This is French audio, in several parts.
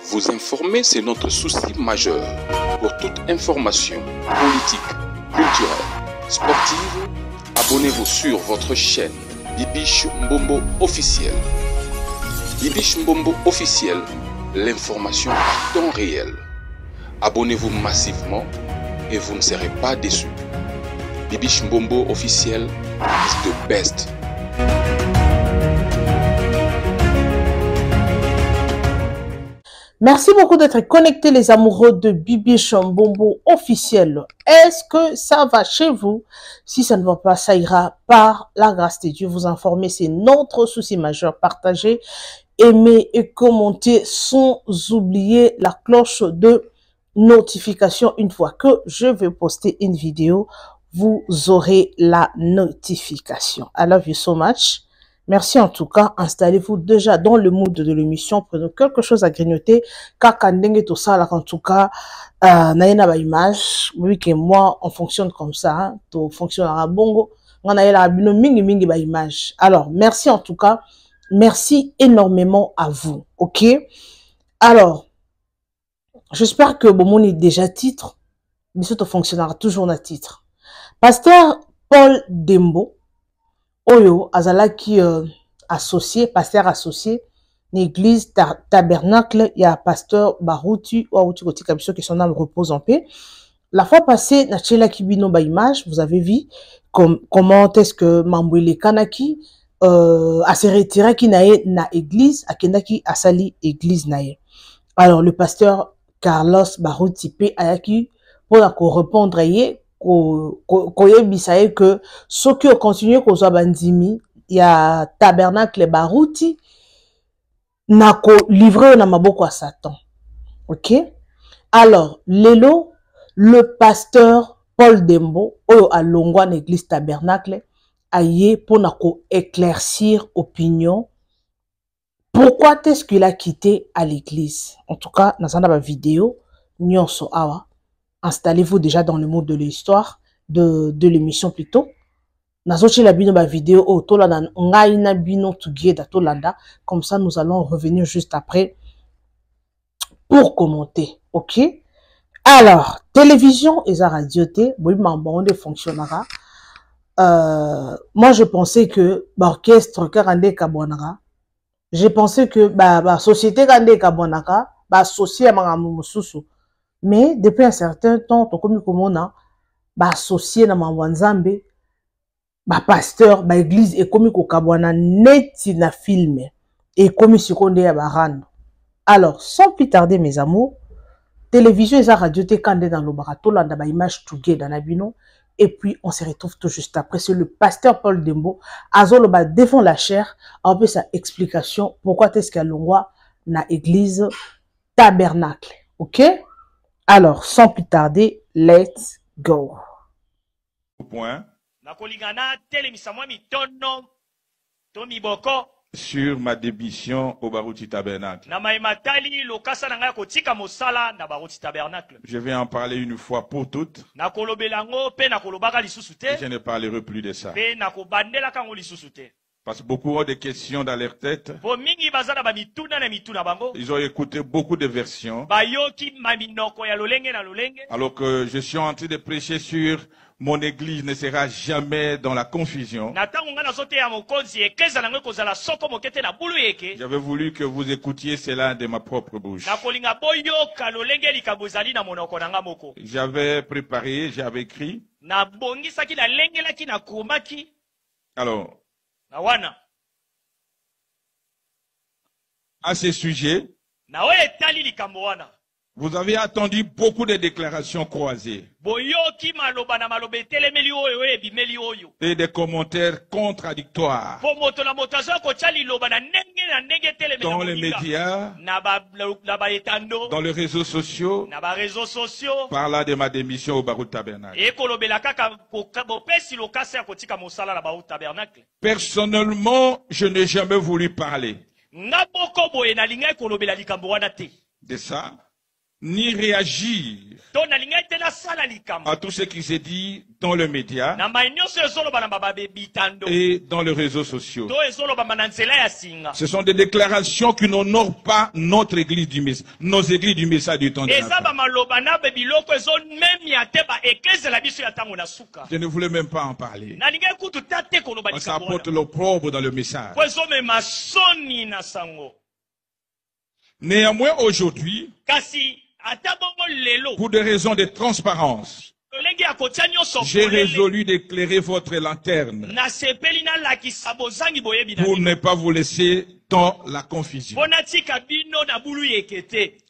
Vous informer, c'est notre souci majeur. Pour toute information politique, culturelle, sportive, abonnez-vous sur votre chaîne Bibiche Mbombo officiel. Bibiche Mbombo officiel, l'information à temps réel. Abonnez-vous massivement et vous ne serez pas déçus. Bibiche Mbombo officiel is the best. Merci beaucoup d'être connectés les amoureux de Bibiche Mbombo officiel. Est-ce que ça va chez vous? Si ça ne va pas, ça ira par la grâce de Dieu. Vous informer, c'est notre souci majeur. Partagez, aimez et commentez sans oublier la cloche de notification. Une fois que je vais poster une vidéo, vous aurez la notification. I love you so much. Merci en tout cas. Installez-vous déjà dans le mood de l'émission. Prenez quelque chose à grignoter. Kakandenge tout ça là en tout cas. Naïna ba image. Oui que moi on fonctionne comme ça. Hein. Tout fonctionne à bongo. On a la bino mingi mingi ba image. Alors merci en tout cas. Merci énormément à vous. Ok. Alors j'espère que bon mon est déjà titre. Mais ça fonctionnera toujours dans titre. Pasteur Paul Dembo. Oyo azalaki associé, pasteur associé, l'église tabernacle, il y a pasteur Barouti, ou que son âme repose en paix. La fois passée, Nachela Kibino ba image, vous avez vu comment est-ce que Mambouele Kanaki a se retiré qui nae na église, a kendaki asali église nae. Alors le pasteur Carlos Barouti pe ayaki pour la répondre koyebisaye que ceux qui ont continué kozwa bandimi ya tabernacle Barouti na ko livré na maboko à Satan. OK? Alors, lelo le pasteur Paul Dembo oyo alongwa na église tabernacle aye pour na ko éclaircir opinion. Pourquoi est-ce qu'il a quitté à l'église? En tout cas, dans une vidéo nyonso awa. Installez-vous déjà dans le mode de l'histoire, de l'émission plutôt. Nazochi la bino ba vidéo o tolanda ngai na bino together tolanda. Comme ça, nous allons revenir juste après pour commenter. OK? Alors, télévision et radioté, oui, de fonctionnera. Moi, je pensais que l'orchestre Karande Kabonara, j'ai pensé que la société Karande Kabonara, associé à Mangamususu. Mais depuis un certain temps, comme on a associé na Mwanzambe, pasteur, église et comme kabwana neti na film et comme sikonde ya barano. Alors, sans plus tarder mes amours, télévision et radio te kande dans le barato landa ba image together na bino et puis on se retrouve tout juste après. C'est le pasteur Paul Dembo azolo ba défend la chair, en peu sa explication pourquoi est-ce qu'il longwa na église tabernacle. OK? Alors, sans plus tarder, let's go. Point. Sur ma démission au Barouti Tabernacle. Je vais en parler une fois pour toutes. Et je ne parlerai plus de ça. Parce que beaucoup ont des questions dans leur tête. Ils ont écouté beaucoup de versions. Alors que je suis en train de prêcher sur mon église ne sera jamais dans la confusion. J'avais voulu que vous écoutiez cela de ma propre bouche. J'avais préparé, j'avais écrit. Alors, à ce sujet, vous avez attendu beaucoup de déclarations croisées et des commentaires contradictoires dans les médias, dans les réseaux sociaux, parlant de ma démission au Barouti Tabernacle. Personnellement, je n'ai jamais voulu parler de ça, ni réagir à tout ce qui s'est dit dans le média et dans les réseaux sociaux. Ce sont des déclarations qui n'honorent pas notre église du message, nos églises du message du temps de la fin. Je ne voulais même pas en parler. On s'apporte l'opprobre dans le message. Néanmoins, aujourd'hui, pour des raisons de transparence, j'ai résolu d'éclairer votre lanterne pour ne pas vous laisser dans la confusion.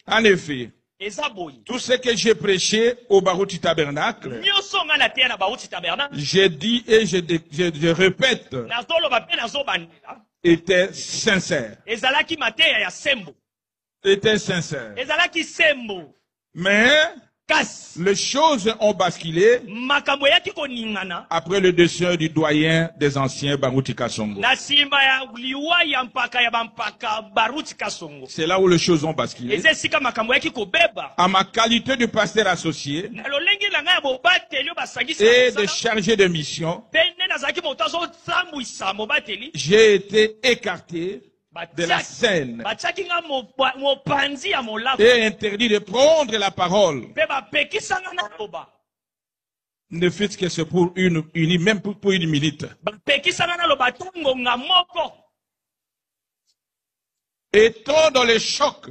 En effet, tout ce que j'ai prêché au Baruti Tabernacle, j'ai dit et je répète, était sincère. Était sincère. Mais les choses ont basculé après le décès du doyen des anciens Baruti Kasongo. C'est là où les choses ont basculé. À ma qualité de pasteur associé et de chargé de mission, j'ai été écarté de la scène et interdit de prendre la parole. Ne faites que ce pour même pour une minute. Étant dans le choc,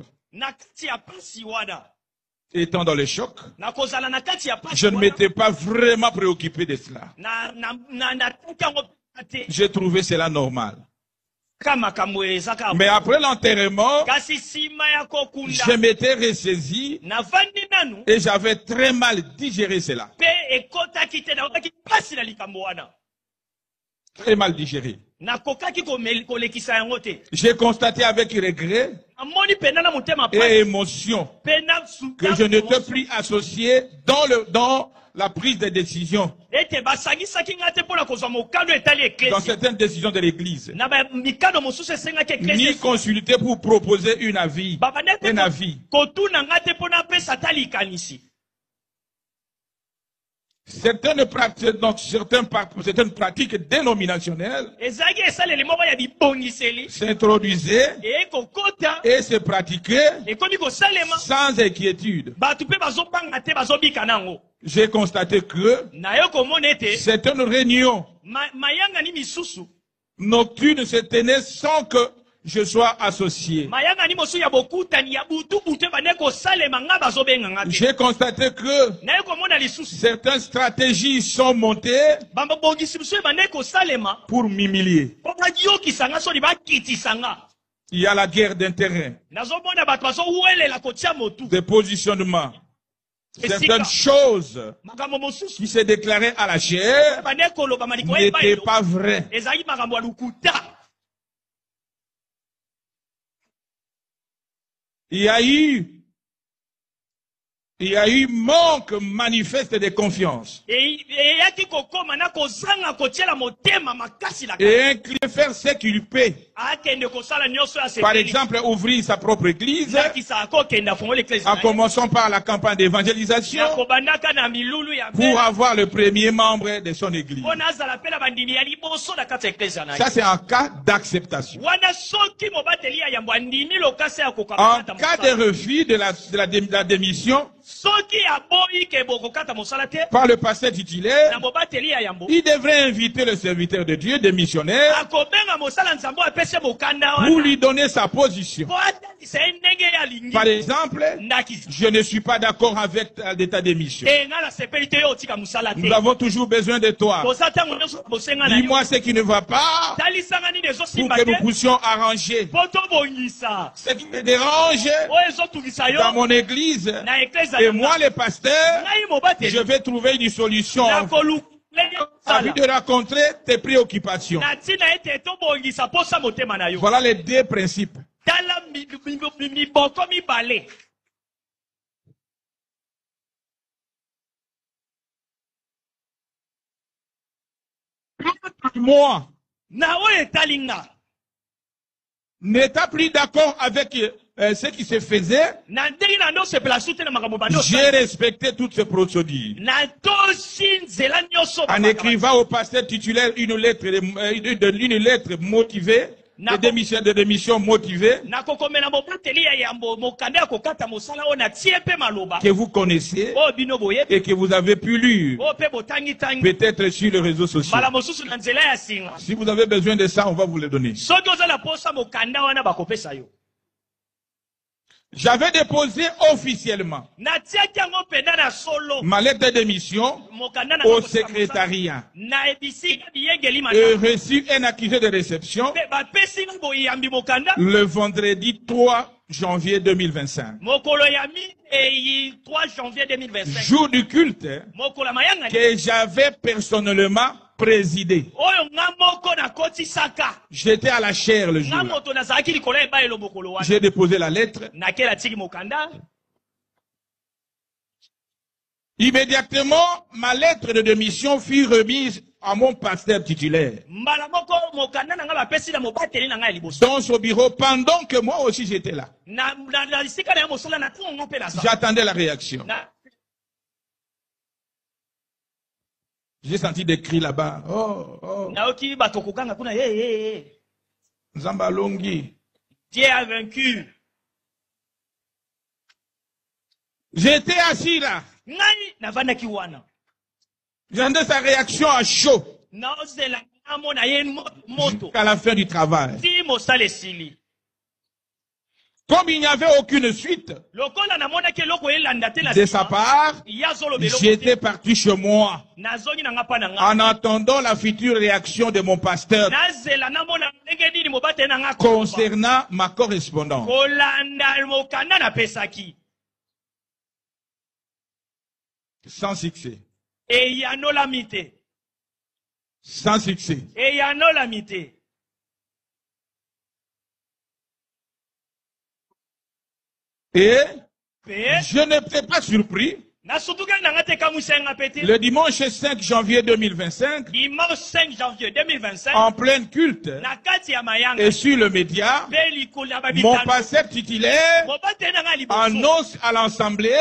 je ne m'étais pas vraiment préoccupé de cela. J'ai trouvé cela normal. Mais après l'enterrement, je m'étais ressaisi et j'avais très mal digéré cela. Très mal digéré. J'ai constaté avec regret et émotion que je n'étais plus associé dans la prise de décision. Dans certaines décisions de l'Église. Ni consulté pour proposer un avis. Certaines pratiques dénominationnelles s'introduisaient et se pratiquaient sans inquiétude. J'ai constaté que certaines réunions nocturnes se tenaient sans que je sois associé. J'ai constaté que certaines stratégies sont montées pour m'humilier. Il y a la guerre d'intérêt, des positionnements. Certaines choses qui se déclaraient à la chair n'étaient pas vraies. Il y a eu manque manifeste de confiance. Et un qui veut faire ce qu'il peut. Par exemple, ouvrir sa propre église, en commençant par la campagne d'évangélisation, pour avoir le premier membre de son église. Ça, c'est un cas d'acceptation. En cas de refus de la démission, par le pasteur titulaire, il devrait inviter le serviteur de Dieu, des missionnaires, pour lui donner sa position. Par exemple, je ne suis pas d'accord avec l'état des missions. Nous avons toujours besoin de toi. Dis-moi ce qui ne va pas pour que nous puissions arranger ce qui me dérange dans mon église. Et moi, le pasteur, je vais trouver une solution envie de rencontrer tes préoccupations. Voilà les deux principes. Moi, n'étant plus d'accord avec ce qui se faisait, j'ai respecté toutes ces procédures. En écrivant au pasteur titulaire une lettre motivée, de démission motivée, que vous connaissez et que vous avez pu lire, peut-être sur les réseaux sociaux. Si vous avez besoin de ça, on va vous le donner. J'avais déposé officiellement ma lettre de démission au secrétariat et reçu un accusé de réception le vendredi 3 janvier 2025. Jour du culte que j'avais personnellement présidé. J'étais à la chaire le jour. J'ai déposé la lettre. Immédiatement, ma lettre de démission fut remise à mon pasteur titulaire dans son bureau pendant que moi aussi j'étais là. J'attendais la réaction. J'ai senti des cris là-bas. Oh, oh. Zambalongi. Dieu a vaincu. J'étais assis là. J'attendais sa réaction à chaud. Jusqu'à la fin du travail. Comme il n'y avait aucune suite de sa part, j'étais parti chez moi en attendant la future réaction de mon pasteur concernant ma correspondance. Sans succès. Sans succès. Et je n'étais pas surpris. Le dimanche 5 janvier 2025, en plein culte, et sur le média, mon pasteur titulaire annonce à l'Assemblée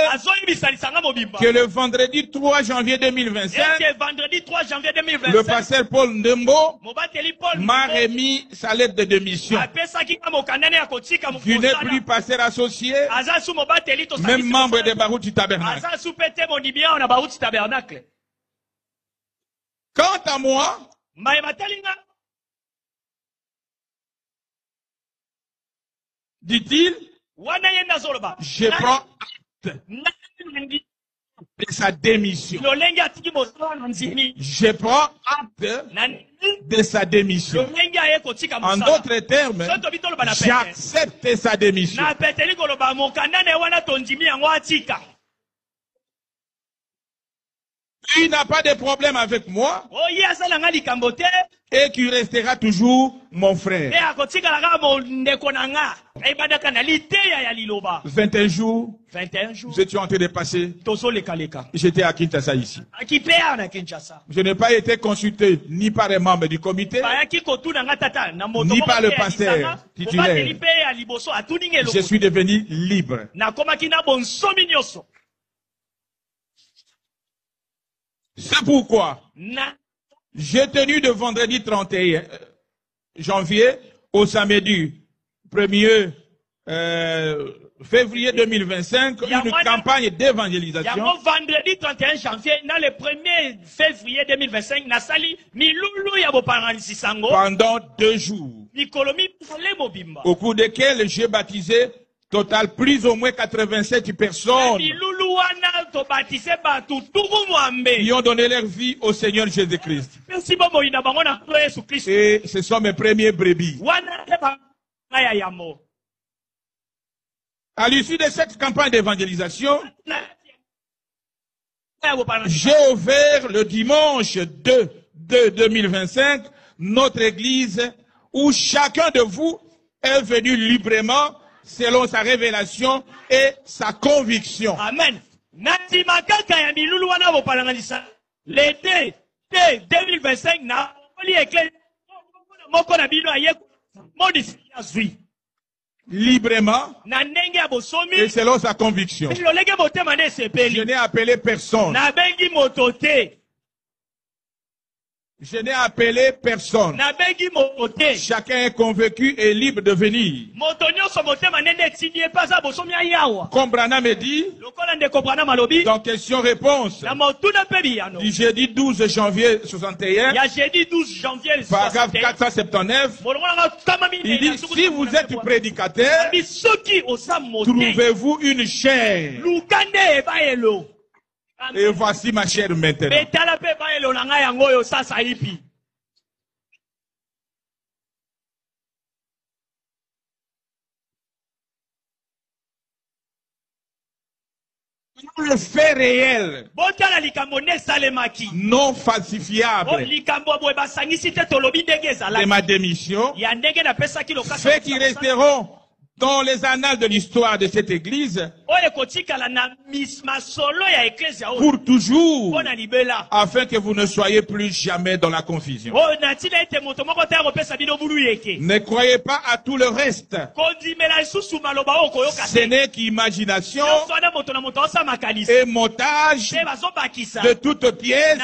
que le vendredi 3 janvier 2025, le pasteur Paul Ndembo m'a remis sa lettre de démission. Je n'ai plus pasteur associé, même membre de Baruch du Tabernacle. Quant à moi, dit-il, je prends acte de sa démission. Je prends acte de sa démission. En d'autres termes, j'accepte sa démission. Il n'a pas de problème avec moi et qui restera toujours mon frère. 21 jours, nous étions en train de passer. J'étais à Kinshasa ici. Je n'ai pas été consulté ni par les membres du comité, ni par le pasteur titulaire. Je suis devenu libre. C'est pourquoi j'ai tenu de vendredi 31 janvier au samedi 1er février 2025 une campagne d'évangélisation. Vendredi 31 janvier, dans le 1er février 2025, pendant 2 jours, au cours desquels j'ai baptisé total plus ou moins 87 personnes qui ont donné leur vie au Seigneur Jésus-Christ. Et ce sont mes premiers brebis. À l'issue de cette campagne d'évangélisation, j'ai ouvert le dimanche 2 2025 notre église où chacun de vous est venu librement selon sa révélation et sa conviction. Amen. Le 2025, librement et selon sa conviction. Je n'ai appelé personne. Je n'ai appelé personne. Chacun est convaincu et libre de venir. Comme Branham me dit, dans question-réponse, du jeudi 12 janvier 61, paragraphe 479, il dit, si vous êtes prédicateur, trouvez-vous une chair. Et voici ma chair maintenant. Le fait réel, non falsifiable de ma démission, fait qu'ils resteront dans les annales de l'histoire de cette église pour toujours, afin que vous ne soyez plus jamais dans la confusion. Ne croyez pas à tout le reste. Ce n'est qu'imagination et montage de toutes pièces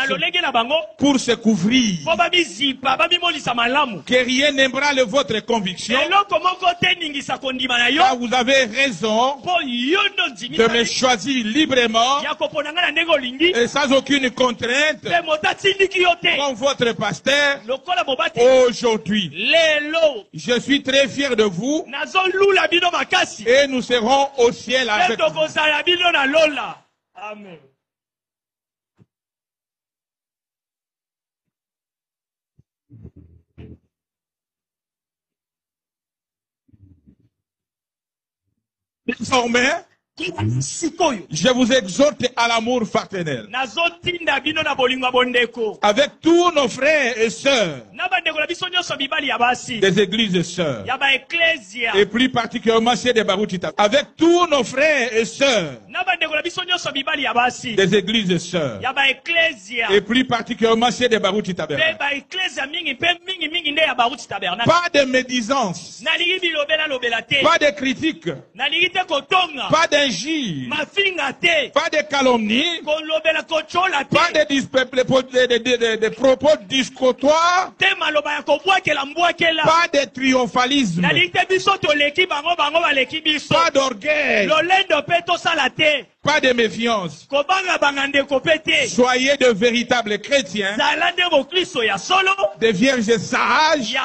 pour se couvrir. Que rien n'ébranle votre conviction. Car vous avez raison de me choisir librement et sans aucune contrainte comme votre pasteur aujourd'hui. Je suis très fier de vous et nous serons au ciel avec vous. Amen. Désormais, je vous exhorte à l'amour fraternel avec tous nos frères et sœurs des églises sœurs et plus particulièrement chez des Baruchita, avec tous nos frères et sœurs des églises sœurs et plus particulièrement chez des Baruchita, pas de médisance, pas de critique, pas d'injure, pas de calomnie, pas de propos discotoires, pas de triomphalisme, pas d'orgueil, pas de méfiance. Soyez de véritables chrétiens, des vierges sages,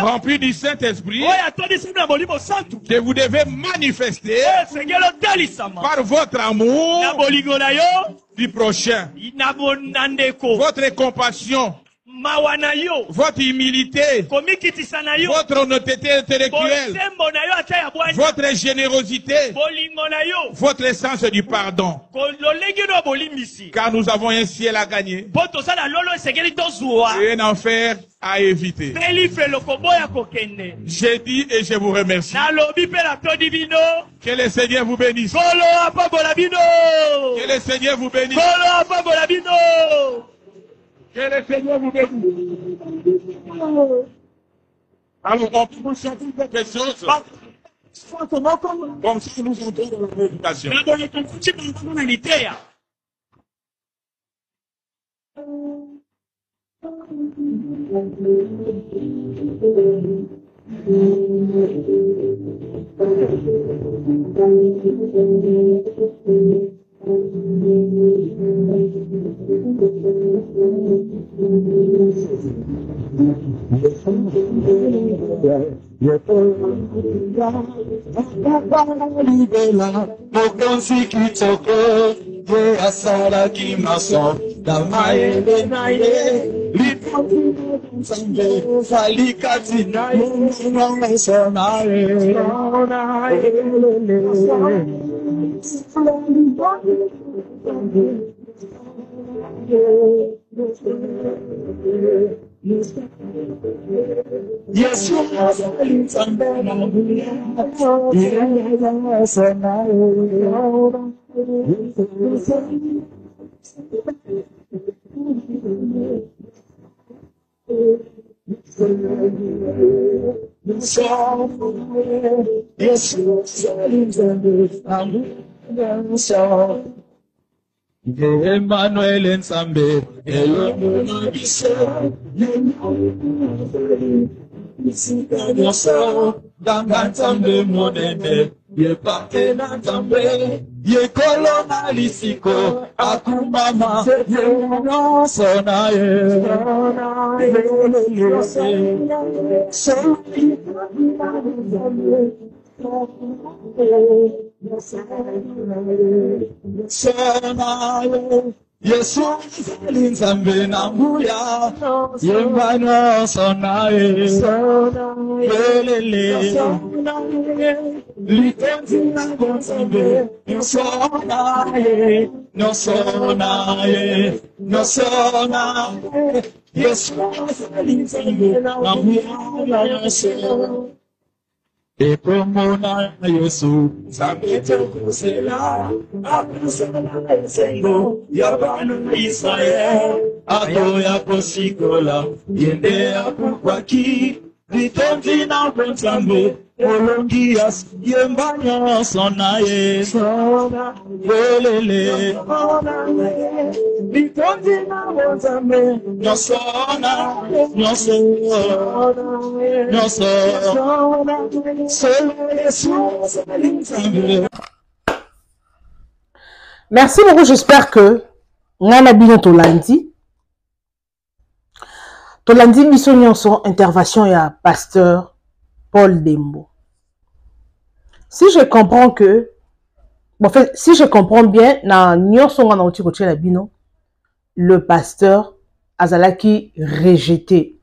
remplis du Saint-Esprit, que vous devez manifester par votre amour du prochain, votre compassion, votre humilité, votre honnêteté intellectuelle, votre générosité, votre sens du pardon. Car nous avons un ciel à gagner et un enfer à éviter. J'ai dit et je vous remercie. Que le Seigneur vous bénisse. Que le Seigneur vous bénisse. Que le Seigneur vous bénisse. Alors, on peut chanter quelque chose. Comme si nous entrons dans la méditation. Yes, you Emmanuel Nsambe, Dangantambe monene, ye parte na tambe, ye kolona lisiko, akumama, ye no sonaye, sonaye, Jesus Nsambe namuya, ye mano sonaye, lelele, litenzi na Nsambe, no sonaye, no sonaye, no sonaye, Jesus Nsambe namuya, so. E promona Yesu, Zambete kusela, Abusala Sengo, Yabana Israel, Ato ya posikola, Yende apukwaki, Litemzi na Nsambe, Olongias, Yembanya sonaye, Lelele, Litemzi na Nsambe, Nosona, Merci beaucoup, j'espère que Nana Bino Tolandi mission son intervention et à pasteur Paul Dembo. Si je comprends que bon, en fait, si je comprends bien na nyonso ngana oti koche la bino le pasteur azalaki rejeté.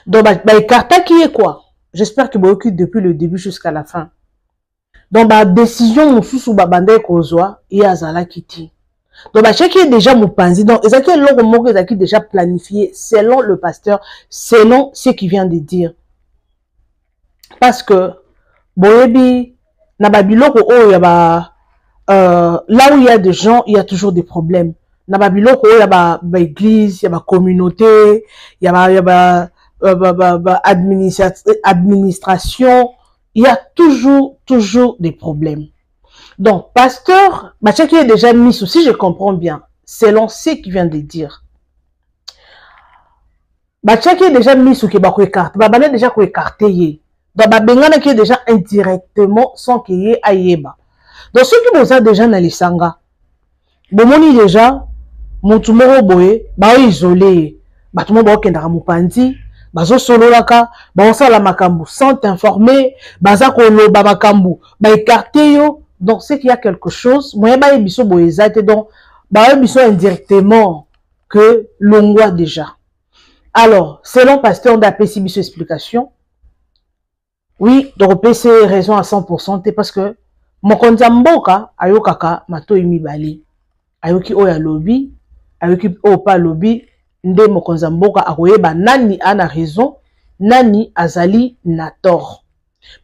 Donc bah écarta qui est quoi? J'espère que vous depuis le début jusqu'à la fin. Donc bah décision mosusu ba bande kozwa et azalaki ti. Donc bah chacun est déjà mon panzi. Donc ezaki loko moko ezaki déjà planifié selon le pasteur, selon ce qu'il vient de dire. Parce que boyebi na babiloko oh ya ba là où il y a des gens, il y a toujours des problèmes. Na babiloko oh ya ba église, il y a ba communauté, il y a ba administration, il y a toujours des problèmes. Donc, pasteur, qui est déjà mis sous, si je comprends bien, selon ce qu'il vient de dire. Qui est déjà mis sous, qui est écarté, déjà écarté. Donc, qui est déjà indirectement sans qu'il y ait aïeba. Donc, ceux qui vous ont déjà dans les sanga, bomoni déjà, mon tumoro boye, isolé, tout le monde kendara mupandi, bazo solo laka, la makambu, sans t'informer, baza koloba makambu, écarté yo. Donc, c'est qu'il y a quelque chose, moi, biso boyezate, donc, biso indirectement que l'on voit déjà. Alors, selon pasteur, on a PC biso explication. Oui, donc, PC raison à 100%, parce que, mon konzamboka, ayokaka, mato imi bali. Ayoki oya lobby, ayoki opa lobby, nde mon konzamboka, akoyeba nani ana raison, nani azali na tort.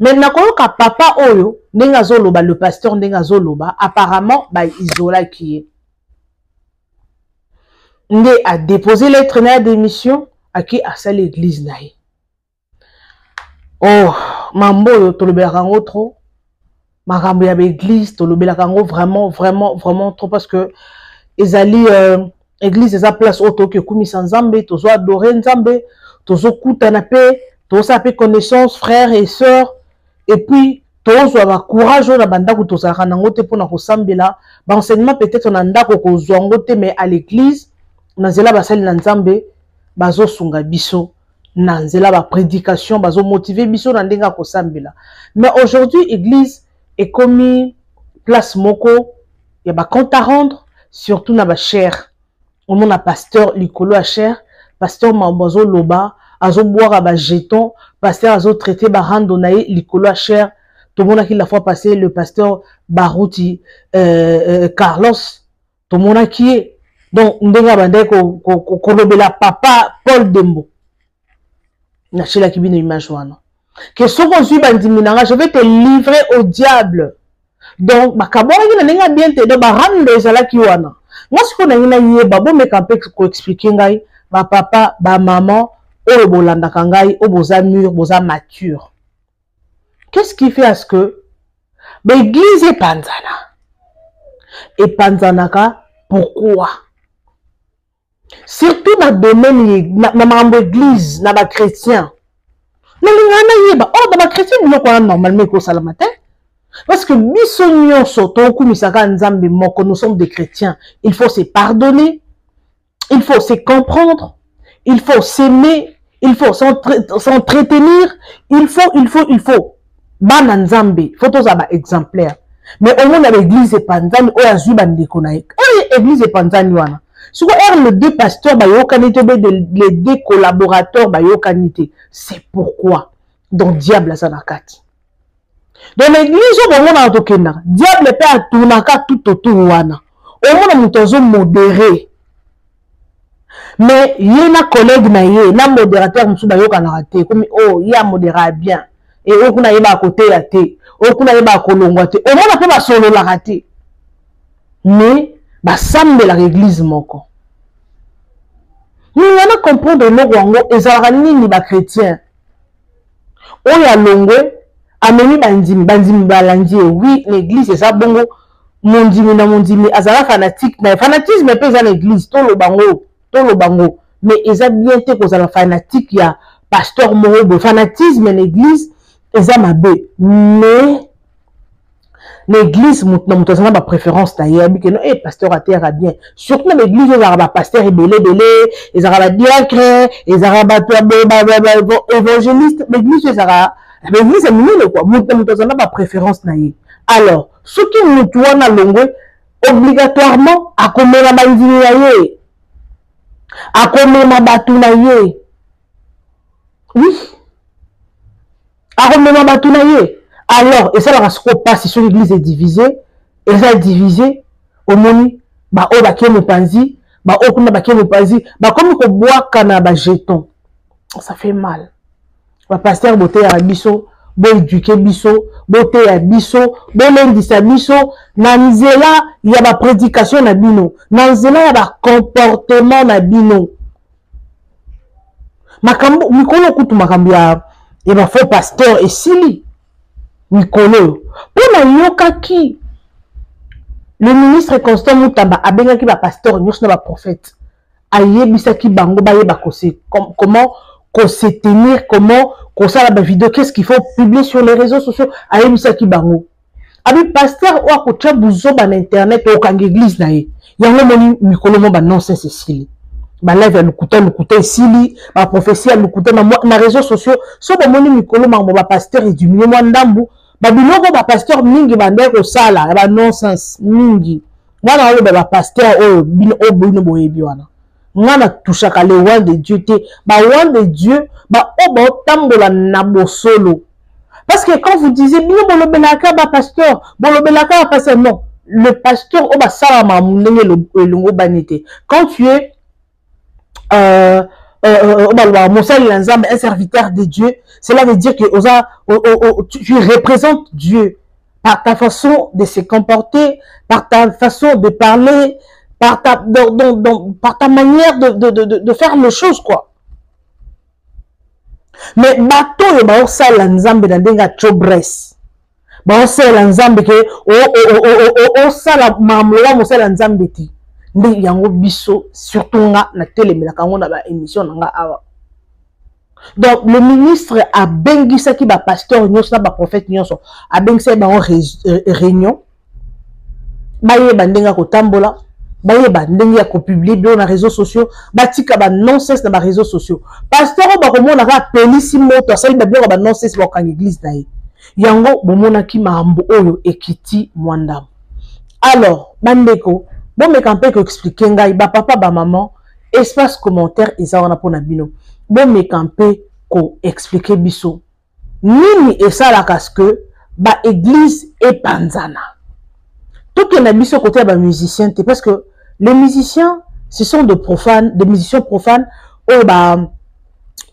Maintenant, quand papa oyo, nenga zoloba, le pasteur nenga zoloba, apparemment, isola qui est. Nde a déposé lettre na démission, à qui a sa l'église naï. Oh, mambo yo, tolobela kango trop. Marambo ya l'église, tolobela kango vraiment trop, parce que, ezali, église, eza place auto que kumi sans nzambe, tozo adorer nzambe, tozo kutana pe, tozo ape connaissance, frères et sœurs, et puis, tozo ava courage na bandako tozalaka nango te pona kosambela, enseignement peut-être na ndako kozwango te, mais à l'église, na nzela basali na nzambe, bazo sunga biso, na nzela ba prédication, bazo motiver biso na ndenga kosambela. Mais aujourd'hui, église est commis place moko, y a ba compte à rendre, surtout na ba cher. On a pasteur likolo a cher, pasteur mambazo loba, azo boire ba jeton, pasteur azo traité ba randonaye likolo a cher. Tout le monde a qui la fois passé le pasteur Barouti Carlos, tout le monde a qui est donc ndenga bande ko lobela papa Paul Dembo. Na chela ki bino image wana. Que ce qu'on suit bandiminanga, je vais te livrer au diable. Donc bakabora ki na ndenga bien te do ba rando ezala ki wana. Moi ce qu'on a ina yeba bo me campé ko expliquer ngai ba papa ba maman oyo bolanda kangai, oyo boza mûr, boza mature. Qu'est-ce qui fait à ce que l'église est panzana? Et panzanaka, pourquoi? Surtout dans le domaine de l'église, dans les chrétiens. Dans les chrétiens, nous avons normalement le matin. Parce que nous sommes des chrétiens. Il faut se pardonner, il faut se comprendre, il faut s'aimer, il faut s'entretenir, il faut. Bana nzambe, faut tous avoir exemplaire. Mais au moins l'église est panzani, ou azu bandekona. L'église est panzani wana. Souvent les deux pasteurs ba yo kanité, les deux collaborateurs ba yo kanité. C'est pourquoi donc diable ça na kati. Dans l'église au moment na tokena, diable peut atunaka tout autour wana. Au moins mutozo modéré. Mais yena collègue na ye, na modérateur musu ba yo kana te comme oh ya modéra bien. Et on a eu à côté à thé, on a eu à colongoter, on a pas solo la raté. Mais, bah, ça me la l'église, mon con. Nous, on a compris de l'Orango, et ça a ni les chrétiens. On y a longue, ameni bandimi balandi, oui, l'église, c'est ça, bongo, mon dimi, azara fanatique, mais fanatisme, mais pas l'église, tout le bango. Mais, ils ont bien été que la fanatique, il y a pasteur Moro, fanatisme, l'église, mais l'église n'a pas préférence d'ailleurs, que pasteur à terre bien. Surtout l'église, ils ont pasteur belé, ils ont diacre, ils ont évangéliste, l'église, l'église est mignonne quoi. N'a pas préférence d'ailleurs. Alors, ce qui nous doit na longue, obligatoirement, à combien la bandine à combien ma batuna oui. Alors, et ça va se passer si l'église est divisée, et ça est divisé, au moni, bah, oh, bah, qui est panzi, bah, oh, bah, qui est panzi, bah, comme on boit canaba jeton, ça fait mal. Bah, pasteur, beauté à bisso, bon, éduqué bisso, beauté à bisso, bon, lundi à bisso, nanzela, il y a ma prédication na bino, nanzela, il y a ma comportement na bino. Makambo, mikolo kutu makambia, il va faire pasteur et sili Mikolo pour na yoka qui le ministre Constant Moutamba a benga qui va pasteur nyos na ba prophète ayebisa ki bango ba yeba comment se tenir, comment qu'on ça la vidéo, qu'est-ce qu'il faut publier sur les réseaux sociaux ayebisa ki bango abi pasteur ou akocha buzo ba na internet ou kanga église na ye yango moni mikolo mo ba nonsense sili ba live lukuta sili ba prophétie lukuta na réseaux sociaux so ba moni mikolo mango ba pasteur et du moi ndambu ba biloko ba pasteur mingi ba ndeko sala ba nonsense mingi wana ole ba pasteur o bino boyebi wana ngana touchaka le roi de Dieu te ba roi de Dieu ba o tambola na bosolo parce que quand vous disiez bino bolobelaka ba pasteur non le pasteur o ba sala ma ndenge longo banité quand tu es un serviteur de Dieu, cela veut dire que tu représentes Dieu par ta façon de se comporter, par ta façon de parler, par ta manière de faire les choses, quoi. Mais bateau ba osala nzambe na ndenga chobres ba osala nzambe ke o sala mamlola mosala nzambe ti ndi yango biso surtout nga na telemela kango na ba émission nga awa. Donc le ministre a bengisa ki ba pasteur nyonso na ba prophète nyonso a bengisa ba réunion ba yeba ndenga ko tambola ba yeba ndenga ko publier bio na réseaux sociaux ba tika ba nonsense na ba réseaux sociaux pasteur ba ko mona ka pelisi moto asali ba bio ba nonsense ba ka église na ye yango bomona ki mambo oyo ekiti mwandam. Alors bandeko bon me campé que expliquer ngai ba papa ba maman espace commentaire isa wana pona bino bon me campé ko expliquer biso nini esala parce que ba église et panzana tout que na biso côté ba musicien parce que les musiciens ce sont des profanes, des musiciens profanes oh ba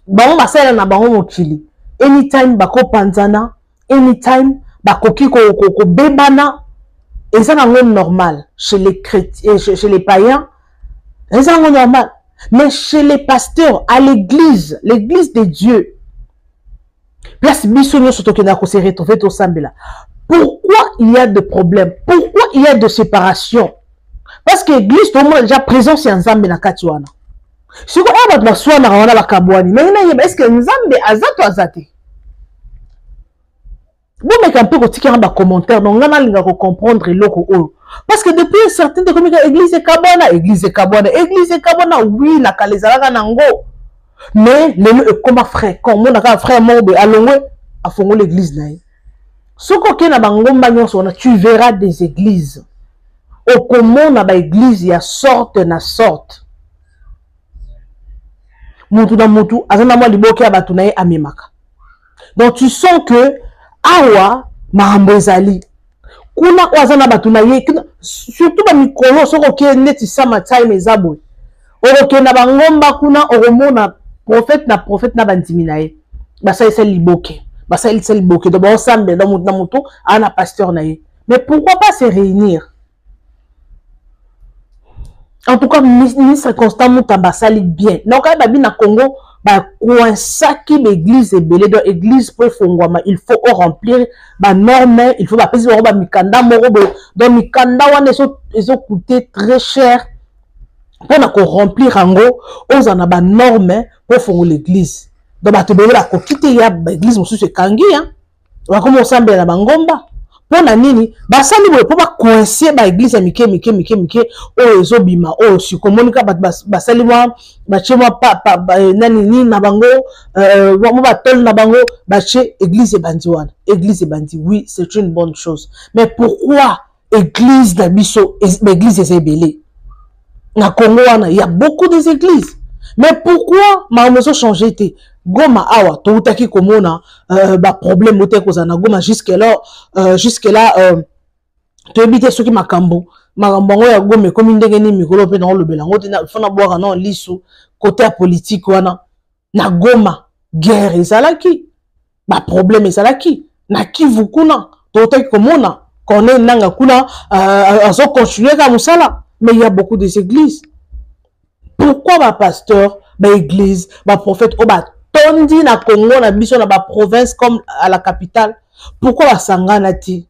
on va sala na bango mokili anytime ba ko panzana anytime ba koki ko bebana. Et ça, c'est normal chez les chrétiens, chez les païens. Et ça, c'est normal. Mais chez les pasteurs, à l'église de Dieu, place bisonyo surtout que se retrouver au Sambela. Pourquoi il y a des problèmes? Pourquoi il y a de séparation? Parce que l'église, tout le monde est déjà présent sur Nzambe na katiwana. Si vous avez votre soin na wana bakabwani, mais est-ce que Nzambe azato azate? Bon, mais quand on peut un commentaire, donc on a comprendre l'eau. Parce que depuis certains de communiquer, église est kabwana, oui, la kalezala nango. Mais le comme frère, quand mon frère mort à l'ongwe, à fond l'église naï. Ce qu'on a bangomba nyonso, tu verras des églises. Au comment na ba église, il y a sorte na sorte. Mutu na mutu, azana mo liboke abatunaye amemaka. Donc tu sens que awa mahambezali kuna wazana batunaye surtout ba mikolo soko ke neti sama time ezabwe. Oroke na bangomba kuna oromona prophète na bandiminaye. Basa ese liboke. Basa ese liboke. Donc ensemble dans na mutu ana pasteur naye. Mais pourquoi pas se réunir? En tout cas, ministre Constant Moutambasali bien. Donc, quand il y a Congo, coinsaki l'église est belée, donc l'église peut fongwama, il faut remplir la norme, il faut passer au mikanda moro, donc mikanda wana ils ont coûté très cher pour remplir en gros, aux en a ba norme pour fongwa l'église. Donc ba te belé la kokite ya l'église musu se kangi hein. On va commencer à la bangomba. Pour la nini, basali bo pour pas coincer ba église mike o ezobima o si komonika basali moi ba chema pa nani ni na bango mo ba tol na bango ba che église bandiwana église bandi oui c'est une bonne chose mais pourquoi église d'Abisso église ezebele na Congo wana il y a beaucoup des églises mais pourquoi ma maison changé été Goma awa to utaki komona ba problème ote kozana Goma jusque là to ebite soki makambo ngo ya Goma comme ndenge ni mikolo pe na lobela ngo tina fona boire non lisu côté politique wana na Goma guerre ezalaki ba problème ezalaki na Kivu kuna to utaki komona koné nanga kuna azo continuer ka musala mais il y a beaucoup des églises. Pourquoi ba pasteur ba église ba prophète o ba tondi na Congo na biso na ba province comme à la capitale pourquoi ba sangana ti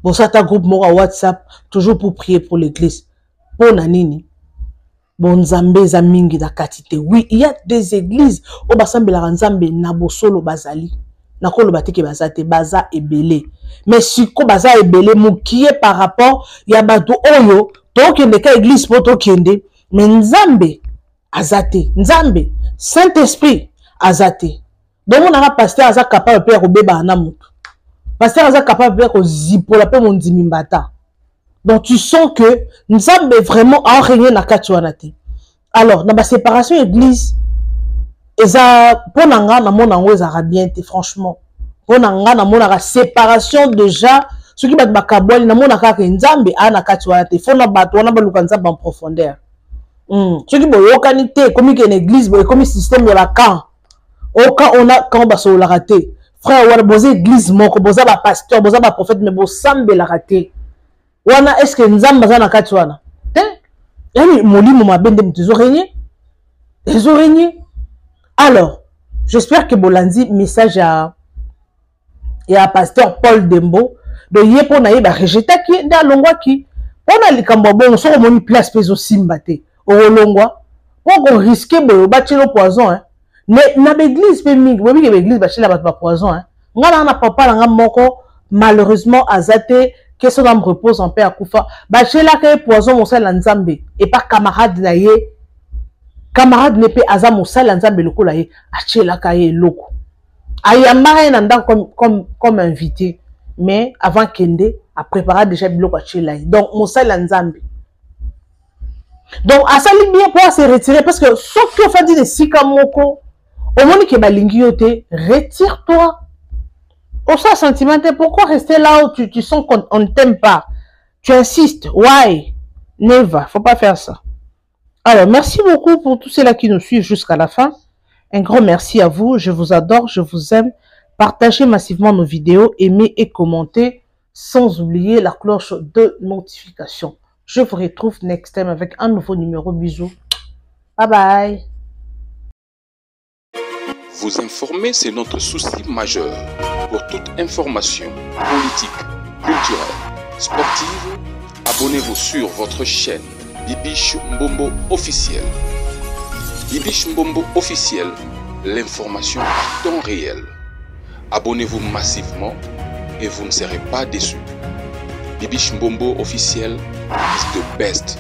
bon ça ta groupe moko WhatsApp toujours pour prier pour l'église pour nanini bon nzambe za mingi da katite oui il y a des églises o ba sambela nzambe na bosolo bazali na kolo batike bazate baza ebele mais siko baza ebele mukie par rapport ya bato oyo to kende ka église poto kende mais nzambe azate nzambe Saint-Esprit azate. Donc on a un pasteur aza capable de faire beba na mutu. Pasteur aza capable de faire zipola pe mon dimimbata. Donc tu sens que nzambe vraiment a régné na katuana te. Alors dans la séparation église eza ponanga na mona ngo eza bien te franchement. Ponanga na mona séparation déjà ce qui bat bakabwali na mona ka nzambe ana katuana te. Fona bato wana baluka nzambe en profondeur. Ce qui boyokani te comme une église boy comme système de la camp. Au cas on a quand baso la raté frère wana boza église moko boza ba pasteur boza ba prophète mais bo sambe la raté wana est-ce que nzamba za na kati wana te yani molimo mabende mtizo régner ils ont régné alors j'espère que bolandi message à pasteur Paul Dembo de yepo na yeba rejeter ki nda longwa ki ona likambo bon so moni place peso simbate o longwa pour risquer bo batilo poison hein. Mais na l'église pe mingi, oui que l'église bachila ba poison hein. Ngana na papa nga moko malheureusement azate que son âme repose en paix à Koufa. Bachila ka poison mon sel nzambe et pas camarade na ye. Camarade ne pe aza mon sel nzambe lokola ye, achela ka ye loko. Ayamba nanda comme invité mais avant kende a préparé déjà biloko achela ye. Donc mon sel nzambe. Donc à ça bien pour se retirer parce que sauf que fait dire sika moko au moment que balingi yote, retire-toi. Au ça sentimental, pourquoi rester là où tu sens qu'on ne t'aime pas? Tu insistes. Why? Never. Faut pas faire ça. Alors, merci beaucoup pour tous ceux-là qui nous suivent jusqu'à la fin. Un grand merci à vous. Je vous adore, je vous aime. Partagez massivement nos vidéos, aimez et commentez, sans oublier la cloche de notification. Je vous retrouve next time avec un nouveau numéro. Bisous. Bye bye. Vous informer, c'est notre souci majeur. Pour toute information politique, culturelle, sportive, abonnez-vous sur votre chaîne Bibiche Mbombo officiel. Bibiche Mbombo officiel, l'information à temps réel. Abonnez-vous massivement et vous ne serez pas déçus. Bibiche Mbombo officiel is the best.